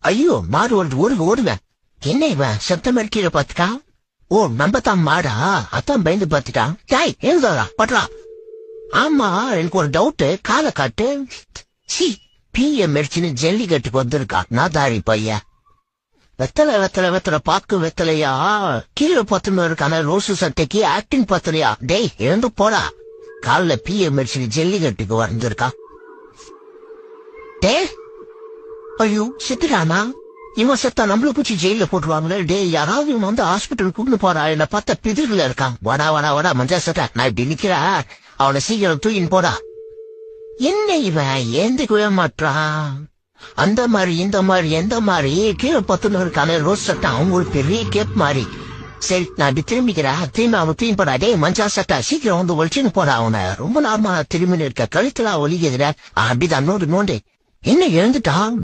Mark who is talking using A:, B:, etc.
A: ஐயோ மாடு ஓடுவேன். என்ன இவன் சத்தம் கீழே பாத்துட்டா? ஓ நம்ம தான் மாடா? அதான் பயந்து பாத்துட்டான். டாய் எழுதாடா பட்றா. ஆமா எனக்கு ஒரு டவுட், காலை காட்டு. சி பிஎம் மெடிச்சின்னு ஜல்லிக்கட்டுக்கு வந்திருக்கா நாதாரி பையன். வெத்தலை பாக்கு வெத்தலையா? கீழே பத்துன்னு இருக்கான ரோசு சட்டைக்கு ஆக்டிங் பத்தலையா? டேய் எழுந்து போடா. காலில் பிஎம் மெடிச்சின்னு ஜல்லிக்கட்டுக்கு வந்திருக்கா. டே ஐயோ செத்துட்டானா? இவன் செத்தா நம்மள பூச்சி ஜெயில போட்டுருவாங்களே. டே யாராவது இவன் வந்து ஹாஸ்பிட்டல் கூட்டு போறா. என்ன பார்த்தா பிதிர்ல இருக்கான். வாடா மஞ்சா சட்டா, நான் இப்படி நிக்கிறேன். அவனை சீக்கிரம் தூக்கின்னு போடா. என்ன இவன் ஏந்துக்கவே மாட்டான்? அந்த மாதிரி இந்த மாதிரி எந்த மாதிரி கீழே பத்துன்னு இருக்கான ரோஸ் சட்டா அவங்களுக்கு பெரிய கேப் மாதிரி. சரி நான் இப்படி திரும்பிக்கிறேன். திரும்பி அவன் தூக்கி போடா. டே மஞ்சா சட்டா சீக்கிரம் வந்து ஒழிச்சுன்னு போடா. அவனை ரொம்ப நார்மலா திரும்பின்னு இருக்க, கழுத்துல ஒலிக்குதுல. அப்படிதான் நோண்டு என்ன எழுந்துட்டான்.